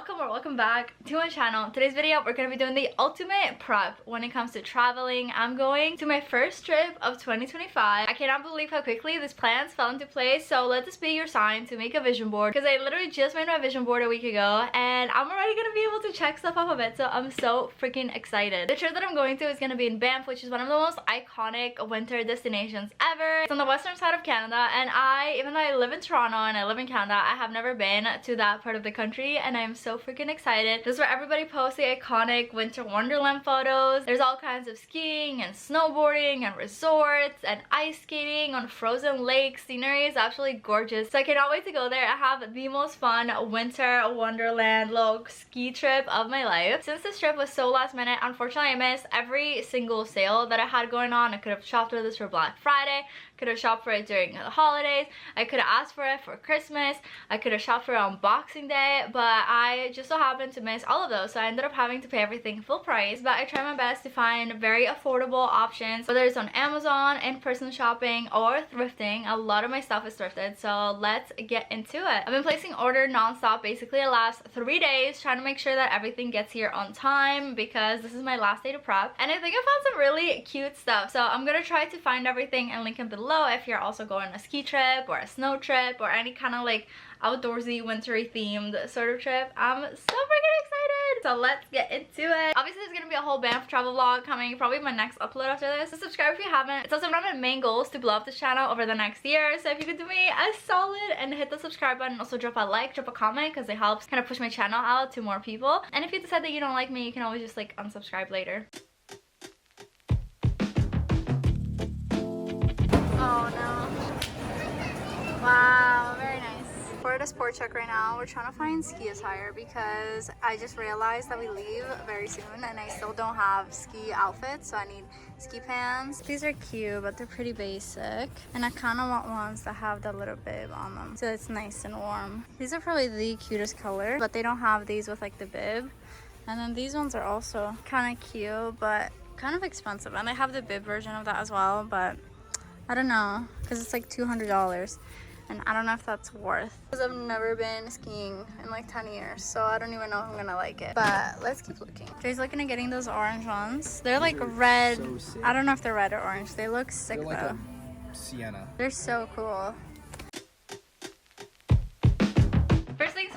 welcome back to my channel. Today's video we're gonna be doing the ultimate prep when it comes to traveling. I'm going to my first trip of 2025. I cannot believe how quickly these plans fell into place, so let this be your sign to make a vision board, because I literally just made my vision board a week ago and I'm already gonna be able to check stuff off of it, so I'm so freaking excited. The trip that I'm going to is gonna be in Banff, which is one of the most iconic winter destinations ever. It's on the western side of Canada, and even though I live in Toronto and I live in Canada, I have never been to that part of the country, and I'm so freaking excited. This is where everybody posts the iconic winter wonderland photos. There's all kinds of skiing and snowboarding and resorts and ice skating on frozen lakes. Scenery is absolutely gorgeous, so I cannot wait to go there. I have the most fun winter wonderland little ski trip of my life. Since this trip was so last minute, unfortunately I missed every single sale that I had going on. I could have shopped for this for Black Friday, could have shopped for it during the holidays, I could have asked for it for Christmas, I could have shopped for it on Boxing Day, but I just so happened to miss all of those, so I ended up having to pay everything full price. But I tried my best to find very affordable options, whether it's on Amazon, in-person shopping, or thrifting. A lot of my stuff is thrifted, so let's get into it. I've been placing order non-stop basically the last 3 days, trying to make sure that everything gets here on time, because this is my last day to prep, and I think I found some really cute stuff, so I'm gonna try to find everything and link it below if you're also going on a ski trip or a snow trip or any kind of like outdoorsy, wintry themed sort of trip. I'm so freaking excited! So let's get into it. Obviously there's gonna be a whole Banff travel vlog coming, probably my next upload after this. So subscribe if you haven't. It's also one of my main goals to blow up this channel over the next year. So if you could do me a solid and hit the subscribe button, also drop a like, drop a comment, because it helps kind of push my channel out to more people. And if you decide that you don't like me, you can always just like unsubscribe later. Oh no. Wow, very nice. We're at a sport check right now. We're trying to find ski attire because I just realized that we leave very soon and I still don't have ski outfits, so I need ski pants. These are cute, but they're pretty basic, and I kind of want ones that have the little bib on them so it's nice and warm. These are probably the cutest color, but they don't have these with like the bib. And then these ones are also kind of cute but kind of expensive, and they have the bib version of that as well, but I don't know, because it's like $200, and I don't know if that's worth, because I've never been skiing in like 10 years, so I don't even know if I'm gonna like it. But let's keep looking. Jay's looking at getting those orange ones. They're like red. So I don't know if they're red or orange. They look sick. They're like though. A sienna. They're so cool.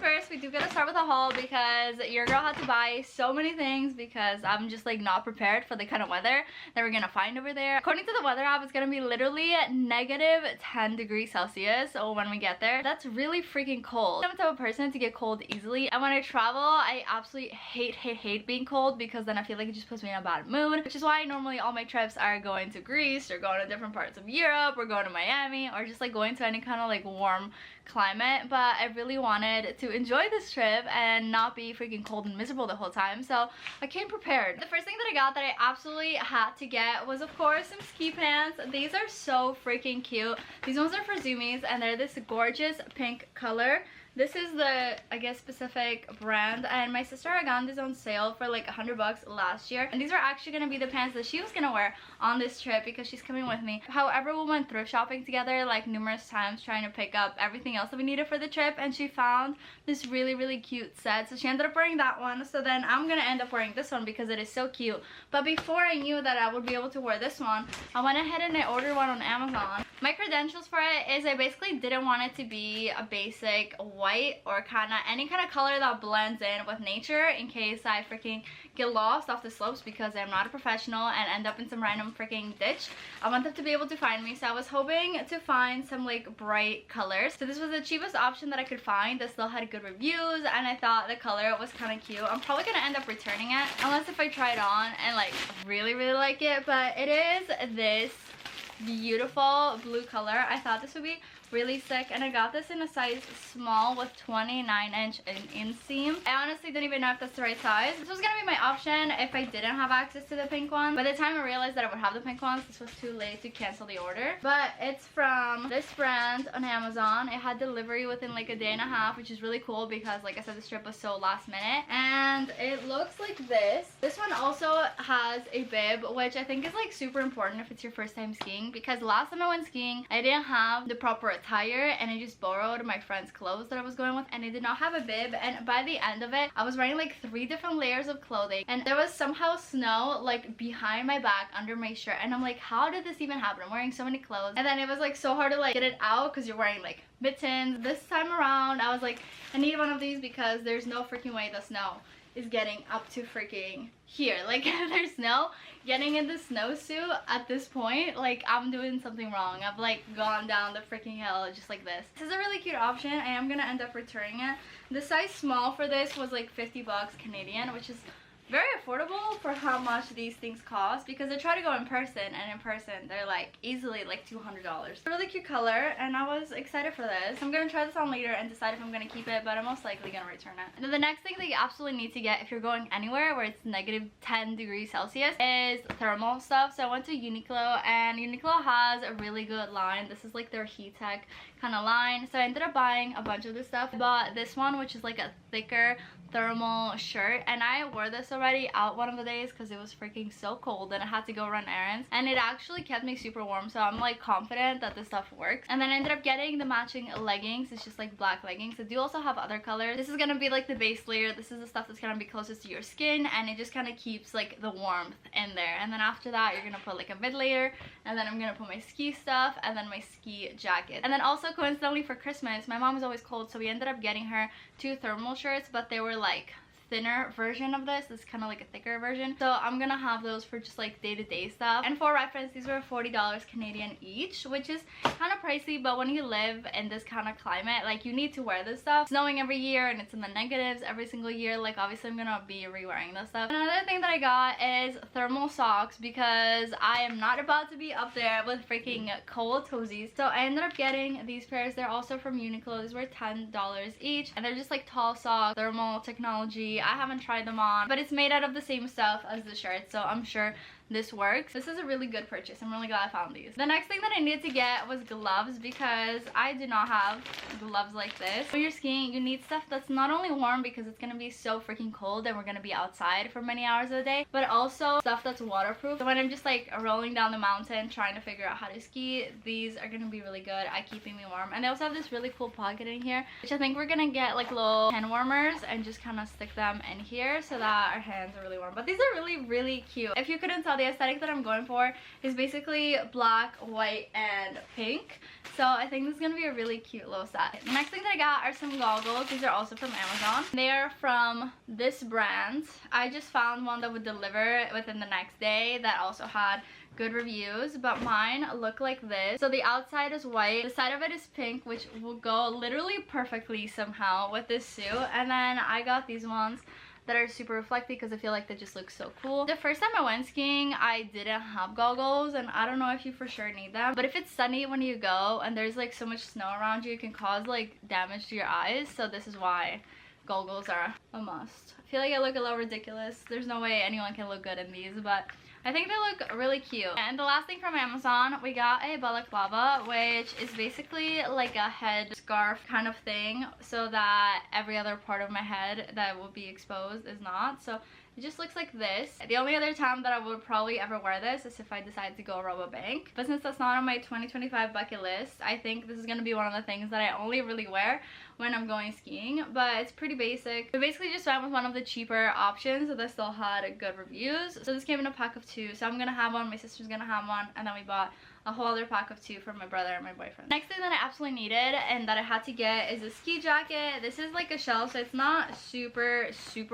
First, we do gotta start with a haul, because your girl had to buy so many things because I'm just like not prepared for the kind of weather that we're gonna find over there. According to the weather app, it's gonna be literally -10 degrees Celsius when we get there. That's really freaking cold. I'm the type of person to get cold easily, and when I travel I absolutely hate being cold, because then I feel like it just puts me in a bad mood, which is why normally all my trips are going to Greece or going to different parts of Europe or going to Miami or just like going to any kind of like warm climate. But I really wanted to enjoy this trip and not be freaking cold and miserable the whole time, so I came prepared. The first thing that I got that I absolutely had to get was, of course, some ski pants. These are so freaking cute. These ones are for Zoomies, and they're this gorgeous pink color. This is the, I guess, specific brand, and my sister had gotten this on sale for like $100 last year, and these are actually gonna be the pants that she was gonna wear on this trip because she's coming with me. However, we went thrift shopping together like numerous times trying to pick up everything else that we needed for the trip, and she found this really cute set, so she ended up wearing that one. So then I'm gonna end up wearing this one because it is so cute. But before I knew that I would be able to wear this one, I went ahead and I ordered one on Amazon. My credentials for it is I basically didn't want it to be a basic white or any kind of color that blends in with nature, in case I freaking get lost off the slopes because I'm not a professional and end up in some random freaking ditch. I want them to be able to find me, so I was hoping to find some like bright colors. So this was the cheapest option that I could find that still had good reviews, and I thought the color was kind of cute. I'm probably gonna end up returning it unless if I try it on and like really like it, but it is this beautiful blue color. I thought this would be really sick, and I got this in a size small with 29-inch inseam. I honestly didn't even know if that's the right size. This was gonna be my option if I didn't have access to the pink one. By the time I realized that I would have the pink ones, this was too late to cancel the order. But it's from this brand on Amazon. It had delivery within like a day and a half, which is really cool because, like I said, this trip was so last minute. And it looks like this. This one also has a bib, which I think is like super important if it's your first time skiing, because last time I went skiing I didn't have the proper attire, and I just borrowed my friend's clothes that I was going with, and I did not have a bib, and by the end of it I was wearing like 3 different layers of clothing, and there was somehow snow like behind my back under my shirt, and I'm like, how did this even happen? I'm wearing so many clothes. And then it was like so hard to like get it out because you're wearing like mittens. This time around I was like, I need one of these because there's no freaking way the snow is getting up to freaking here. Like there's no getting in the snowsuit at this point. Like I'm doing something wrong. I've like gone down the freaking hill just like this. This is a really cute option. I am gonna end up returning it. The size small for this was like 50 bucks Canadian, which is very affordable for how much these things cost, because I try to go in person, and in person they're like easily like $200. Really cute color, and I was excited for this. I'm gonna try this on later and decide if I'm gonna keep it, but I'm most likely gonna return it. And then the next thing that you absolutely need to get if you're going anywhere where it's negative 10 degrees Celsius is thermal stuff. So I went to Uniqlo, and Uniqlo has a really good line. This is like their heat tech kind of line, so I ended up buying a bunch of this stuff. I bought this one, which is like a thicker thermal shirt, and I wore this already out one of the days because it was freaking so cold and I had to go run errands, and it actually kept me super warm, so I'm like confident that this stuff works. And then I ended up getting the matching leggings. It's just like black leggings. I do also have other colors. This is gonna be like the base layer. This is the stuff that's gonna be closest to your skin, and it just kind of keeps like the warmth in there. And then after that you're gonna put like a mid layer, and then I'm gonna put my ski stuff, and then my ski jacket. And then also coincidentally for Christmas, my mom is always cold, so we ended up getting her 2 thermal shirts, but they were like thinner version of this. This is kind of like a thicker version, so I'm gonna have those for just like day-to-day stuff. And for reference, these were $40 Canadian each, which is kind of pricey, but when you live in this kind of climate, like you need to wear this stuff. It's snowing every year and it's in the negatives every single year. Like obviously I'm gonna be re-wearing this stuff. Another thing that I got is thermal socks, because I am not about to be up there with freaking cold toesies. So I ended up getting these pairs. They're also from Uniqlo. These were $10 each, and they're just like tall socks, thermal technology. I haven't tried them on, but it's made out of the same stuff as the shirt, so I'm sure this works. This is a really good purchase. I'm really glad I found these. The next thing that I needed to get was gloves, because I do not have gloves like this. When you're skiing, you need stuff that's not only warm because it's gonna be so freaking cold and we're gonna be outside for many hours of the day, but also stuff that's waterproof. So when I'm just like rolling down the mountain trying to figure out how to ski, these are gonna be really good at keeping me warm. And they also have this really cool pocket in here, which I think we're gonna get like little hand warmers and just kind of stick them in here so that our hands are really warm. But these are really, really cute. If you couldn't tell, the aesthetic that I'm going for is basically black, white, and pink. So I think this is gonna be a really cute little set. The next thing that I got are some goggles. These are also from Amazon. They are from this brand. I just found one that would deliver within the next day that also had good reviews, but mine look like this. So the outside is white, the side of it is pink, which will go literally perfectly somehow with this suit. And then I got these ones that are super reflective because I feel like they just look so cool. The first time I went skiing, I didn't have goggles, and I don't know if you for sure need them, but if it's sunny when you go and there's like so much snow around you, it can cause like damage to your eyes. So this is why goggles are a must. I feel like I look a little ridiculous. There's no way anyone can look good in these, but I think they look really cute. And the last thing from Amazon, we got a balaclava, which is basically like a head scarf kind of thing, so that every other part of my head that will be exposed is not. So it just looks like this. The only other time that I would probably ever wear this is if I decide to go rob a bank. But since that's not on my 2025 bucket list, I think this is going to be one of the things that I only really wear when I'm going skiing. But it's pretty basic. We basically just went with one of the cheaper options that still had good reviews. So this came in a pack of 2. So I'm going to have one, my sister's going to have one, and then we bought a whole other pack of 2 for my brother and my boyfriend. Next thing that I absolutely needed and that I had to get is a ski jacket. This is like a shell, so it's not super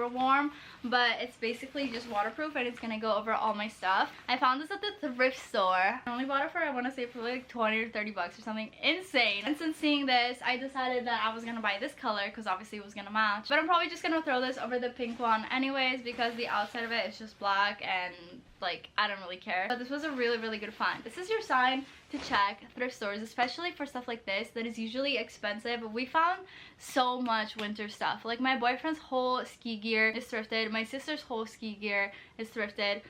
warm, but it's basically just waterproof and it's gonna go over all my stuff. I found this at the thrift store. I only bought it for, I want to say, for like 20 or 30 bucks or something insane. And since seeing this, I decided that I was gonna buy this color because obviously it was gonna match. But I'm probably just gonna throw this over the pink one anyways, because the outside of it is just black and like I don't really care. But this was a really good find. This is your sign to check thrift stores, especially for stuff like this that is usually expensive. We found so much winter stuff. Like my boyfriend's whole ski gear is thrifted, my sister's whole ski gear is thrifted.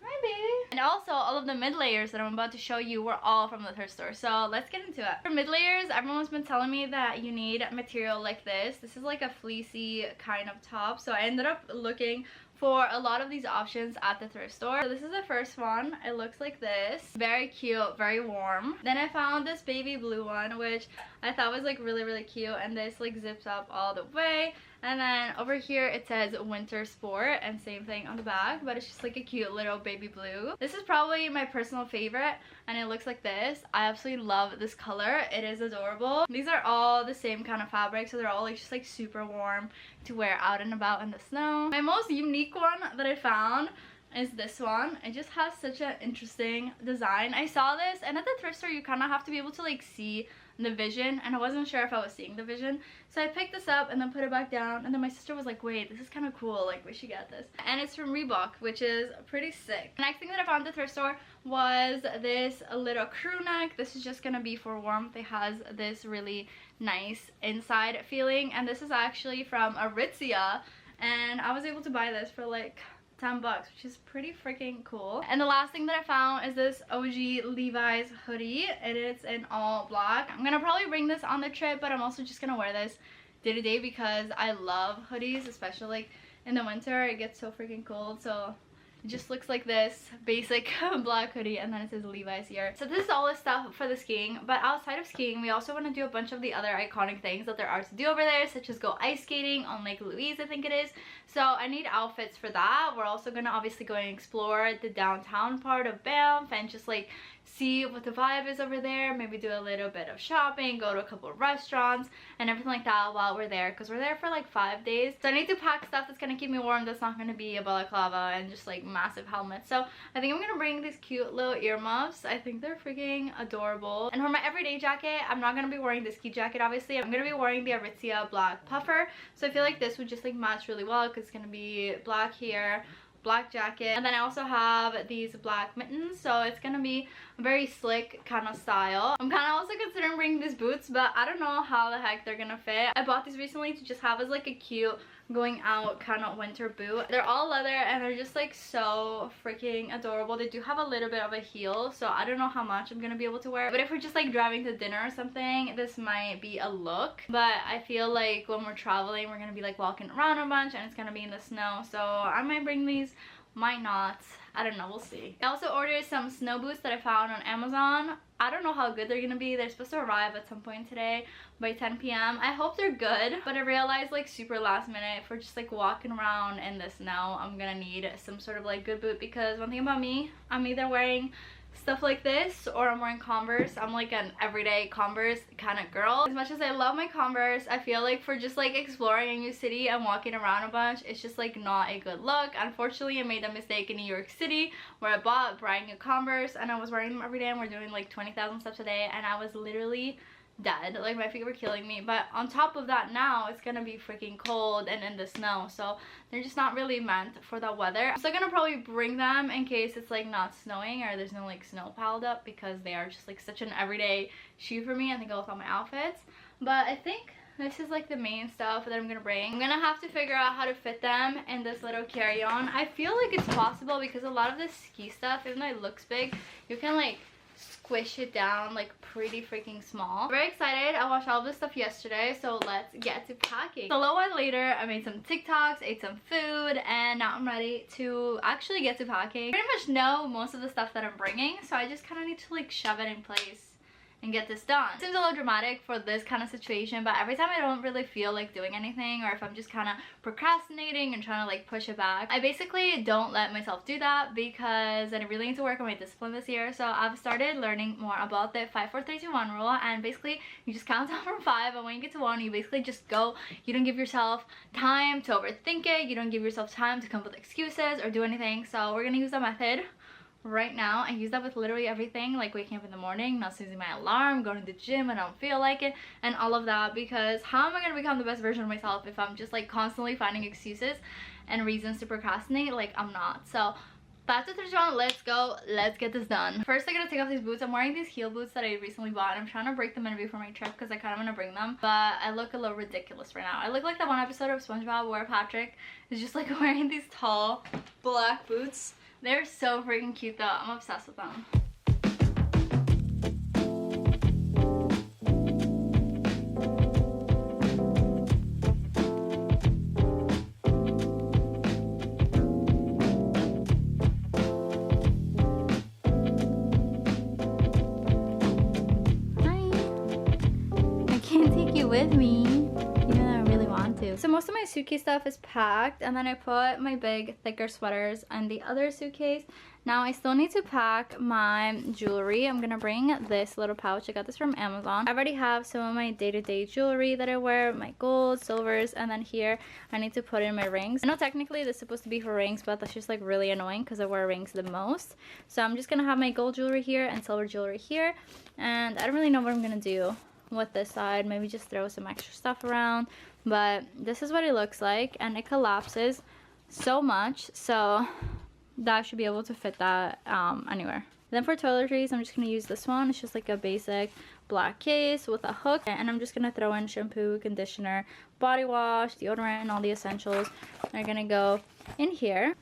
Hi baby. And also all of the mid layers that I'm about to show you were all from the thrift store. So let's get into it. For mid layers, everyone's been telling me that you need material like this. This is like a fleecy kind of top. So I ended up looking for a lot of these options at the thrift store. So this is the first one. It looks like this. Very cute, very warm. Then I found this baby blue one, which I thought was like really cute, and this like zips up all the way. And then over here it says winter sport, and same thing on the back, but it's just like a cute little baby blue. This is probably my personal favorite, and it looks like this. I absolutely love this color. It is adorable. These are all the same kind of fabric, so they're all like just like super warm to wear out and about in the snow. My most unique one that I found is this one. It just has such an interesting design. I saw this, and at the thrift store you kind of have to be able to like see the vision, and I wasn't sure if I was seeing the vision, so I picked this up and then put it back down, and then my sister was like, wait, this is kind of cool, like we should get this. And it's from Reebok, which is pretty sick. The next thing that I found at the thrift store was this little crew neck. This is just gonna be for warmth. It has this really nice inside feeling, and this is actually from Aritzia, and I was able to buy this for like 10 bucks, which is pretty freaking cool. And the last thing that I found is this OG Levi's hoodie, and it's in all black. I'm gonna probably bring this on the trip, but I'm also just gonna wear this day to day because I love hoodies, especially like in the winter. It gets so freaking cold, so it just looks like this basic black hoodie, and then it says Levi's here. So this is all the stuff for the skiing, but outside of skiing we also want to do a bunch of the other iconic things that there are to do over there, such as go ice skating on Lake Louise, I think it is. So I need outfits for that. We're also going to obviously go and explore the downtown part of Banff and just like see what the vibe is over there, maybe do a little bit of shopping, go to a couple of restaurants and everything like that while we're there, because we're there for like 5 days. So I need to pack stuff that's going to keep me warm, that's not going to be a balaclava and just like massive helmets. So I think I'm going to bring these cute little earmuffs. I think they're freaking adorable. And for my everyday jacket, I'm not going to be wearing the ski jacket, obviously. I'm going to be wearing the Aritzia black puffer, so I feel like this would just like match really well because it's going to be black here, black jacket, and then I also have these black mittens, so it's gonna be a very slick kind of style. I'm kind of also considering bringing these boots, but I don't know how the heck they're gonna fit. I bought these recently to just have as like a cute going out kind of winter boot. They're all leather and they're just like so freaking adorable. They do have a little bit of a heel, so I don't know how much I'm gonna be able to wear, but if we're just like driving to dinner or something, this might be a look. But I feel like when we're traveling, we're gonna be like walking around a bunch and it's gonna be in the snow, so I might bring these, might not. I don't know, we'll see. I also ordered some snow boots that I found on Amazon. I don't know how good they're gonna be. They're supposed to arrive at some point today by 10 p.m. I hope they're good, but I realized like super last minute, for just like walking around in the snow, I'm gonna need some sort of like good boot, because one thing about me, I'm either wearing stuff like this or I'm wearing Converse. I'm like an everyday Converse kind of girl. As much as I love my Converse, I feel like for just like exploring a new city and walking around a bunch, it's just like not a good look. Unfortunately, I made that mistake in New York City where I bought brand new Converse and I was wearing them every day, and we're doing like 20,000 steps a day, and I was literally dead. Like my feet were killing me. But on top of that, now it's gonna be freaking cold and in the snow, so they're just not really meant for that weather. I'm still gonna probably bring them in case it's like not snowing or there's no like snow piled up, because they are just like such an everyday shoe for me. I think I go with all my outfits, but I think this is like the main stuff that I'm gonna bring. I'm gonna have to figure out how to fit them in this little carry-on. I feel like it's possible because a lot of this ski stuff, even though it looks big, you can like squish it down like pretty freaking small. Very excited. I watched all of this stuff yesterday, so let's get to packing. So a little while later, I made some TikToks, ate some food, and now I'm ready to actually get to packing. I pretty much know most of the stuff that I'm bringing, so I just kind of need to like shove it in place and get this done. It seems a little dramatic for this kind of situation, but every time I don't really feel like doing anything, or if I'm just kind of procrastinating and trying to like push it back, I basically don't let myself do that, because I really need to work on my discipline this year. So I've started learning more about the 5 4 3 2 1 rule, and basically you just count down from 5, and when you get to 1, you basically just go. You don't give yourself time to overthink it, you don't give yourself time to come up with excuses or do anything. So we're gonna use that method right now. I use that with literally everything, like waking up in the morning, not snoozing my alarm, going to the gym when I don't feel like it, and all of that, because how am I going to become the best version of myself if I'm just like constantly finding excuses and reasons to procrastinate? Like, I'm not. So that's the third one. Let's go, let's get this done. First, I'm gonna take off these boots. I'm wearing these heel boots that I recently bought, and I'm trying to break them in before my trip because I kind of want to bring them, but I look a little ridiculous right now. I look like that one episode of SpongeBob where Patrick is just like wearing these tall black boots. They're so freaking cute though. I'm obsessed with them. with me, even though I really want to. So most of my suitcase stuff is packed, and then I put my big thicker sweaters in the other suitcase. Now I still need to pack my jewelry. I'm gonna bring this little pouch. I got this from Amazon. I already have some of my day-to-day jewelry that I wear, my gold, silvers, and then here I need to put in my rings. I know technically this is supposed to be for rings, but that's just like really annoying because I wear rings the most. So I'm just gonna have my gold jewelry here and silver jewelry here, and I don't really know what I'm gonna do with this side. Maybe just throw some extra stuff around, but this is what it looks like, and it collapses so much, so that should be able to fit that anywhere. Then for toiletries, I'm just going to use this one. It's just like a basic black case with a hook, and I'm just going to throw in shampoo, conditioner, body wash, deodorant, and all the essentials are going to go in here.